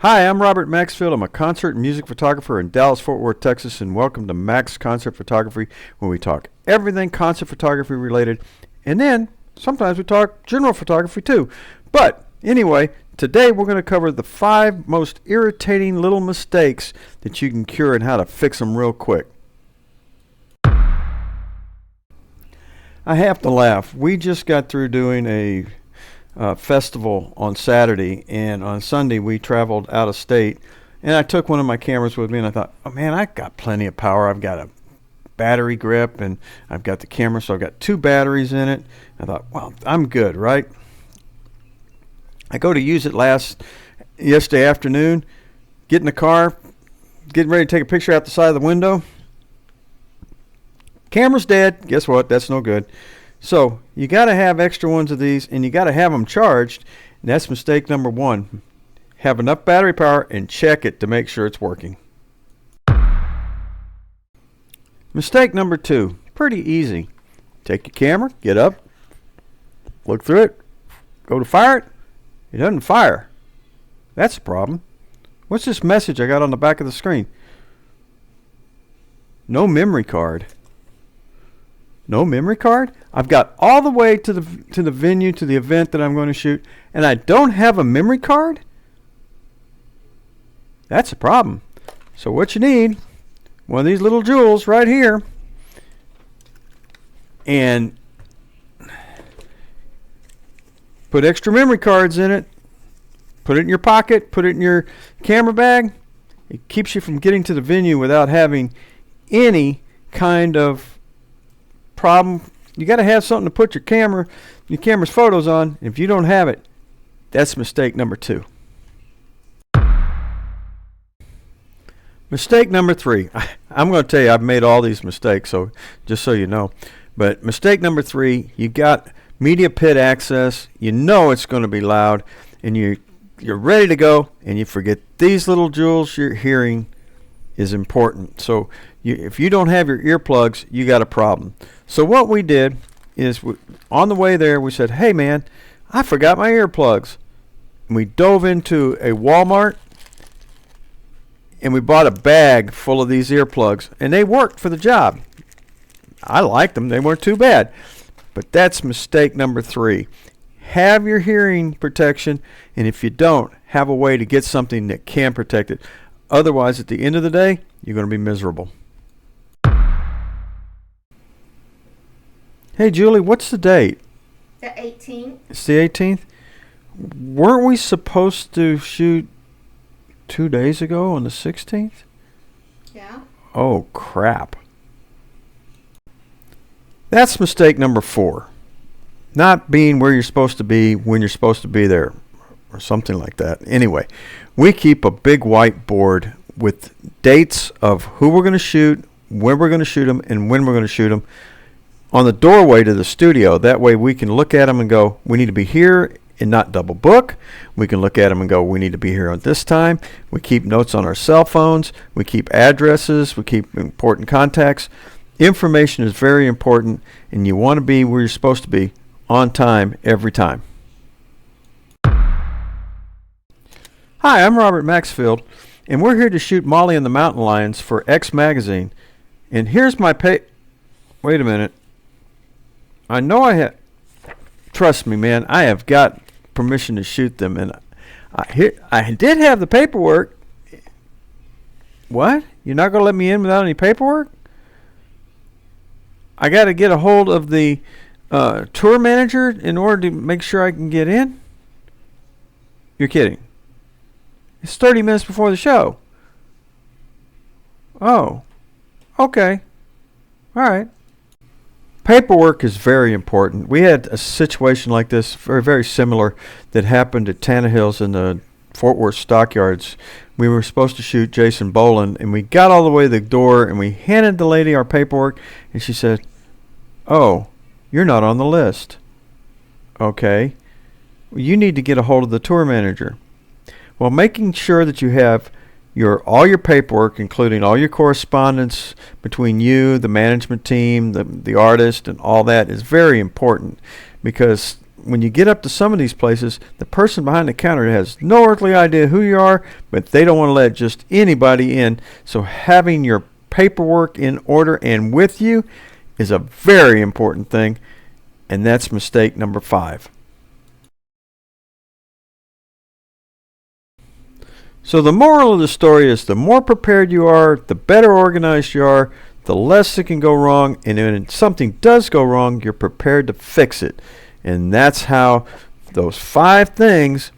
Hi, I'm Robert Maxfield. I'm a concert and music photographer in Dallas, Fort Worth, Texas, and welcome to Max Concert Photography, where we talk everything concert photography related, and then sometimes we talk general photography too. But anyway, today we're going to cover the 5 most irritating little mistakes that you can cure and how to fix them real quick. I have to laugh. We just got through doing a festival on Saturday, and on Sunday we traveled out of state, and I took one of my cameras with me, and I thought, oh man, I've got plenty of power. I've got a battery grip, and I've got the camera, so I've got 2 batteries in it. I thought, well, I'm good, right? I go to use it yesterday afternoon, get in the car, getting ready to take a picture out the side of the window. Camera's dead. Guess what? That's no good. So you got to have extra ones of these, and you got to have them charged. And that's mistake number 1. Have enough battery power and check it to make sure it's working. Mistake number 2, pretty easy. Take your camera, get up, look through it, go to fire it. It doesn't fire. That's a problem. What's this message I got on the back of the screen? No memory card. No memory card? I've got all the way to the venue, to the event that I'm going to shoot, and I don't have a memory card? That's a problem. So what you need, one of these little jewels right here, and put extra memory cards in it, put it in your pocket, put it in your camera bag. It keeps you from getting to the venue without having any kind of problem. You got to have something to put your camera's photos on. If you don't have it, that's mistake number 2. Mistake number 3. I'm going to tell you, I've made all these mistakes, so just so you know. But mistake number 3, you got media pit access. You know it's going to be loud, and you're ready to go, and you forget these little jewels. Your hearing is important. So if you don't have your earplugs, you got a problem. So what we did is, on the way there, we said, hey man, I forgot my earplugs. And we dove into a Walmart, and we bought a bag full of these earplugs, and they worked for the job. I liked them. They weren't too bad. But that's mistake number 3. Have your hearing protection, and if you don't, have a way to get something that can protect it. Otherwise, at the end of the day, you're going to be miserable. Hey, Julie, what's the date? The 18th. It's the 18th? Weren't we supposed to shoot 2 days ago on the 16th? Yeah. Oh, crap. That's mistake number 4. Not being where you're supposed to be when you're supposed to be there, or something like that. Anyway, we keep a big whiteboard with dates of who we're going to shoot, when we're going to shoot them, and when we're going to shoot them on the doorway to the studio. That way we can look at them and go, we need to be here and not double book. We can look at them and go, we need to be here at this time. We keep notes on our cell phones. We keep addresses. We keep important contacts. Information is very important, and you want to be where you're supposed to be on time every time. Hi, I'm Robert Maxfield, and we're here to shoot Molly and the Mountain Lions for X Magazine. And here's my Wait a minute. I know trust me, man, I have got permission to shoot them, and I did have the paperwork. What? You're not going to let me in without any paperwork? I got to get a hold of the tour manager in order to make sure I can get in? You're kidding. It's 30 minutes before the show. Oh. Okay. All right. Paperwork is very important. We had a situation like this, very, very similar, that happened at Tannehill's in the Fort Worth stockyards. We were supposed to shoot Jason Boland, and we got all the way to the door, and we handed the lady our paperwork, and she said, oh, you're not on the list. Okay. Well, you need to get a hold of the tour manager. Well, making sure that you have all your paperwork, including all your correspondence between you, the management team, the artist, and all that, is very important, because when you get up to some of these places, the person behind the counter has no earthly idea who you are, but they don't want to let just anybody in. So having your paperwork in order and with you is a very important thing, and that's mistake number 5. So the moral of the story is the more prepared you are, the better organized you are, the less it can go wrong, and when something does go wrong, you're prepared to fix it. And that's how those 5 things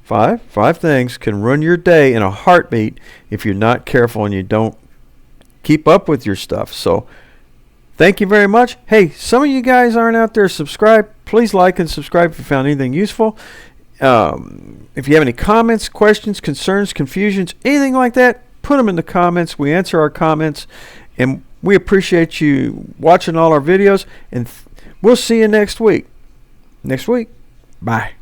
can ruin your day in a heartbeat if you're not careful and you don't keep up with your stuff. So thank you very much. Hey, some of you guys aren't out there subscribed. Please like and subscribe if you found anything useful. If you have any comments, questions, concerns, confusions, anything like that, put them in the comments. We answer our comments, and we appreciate you watching all our videos, and we'll see you next week. Bye.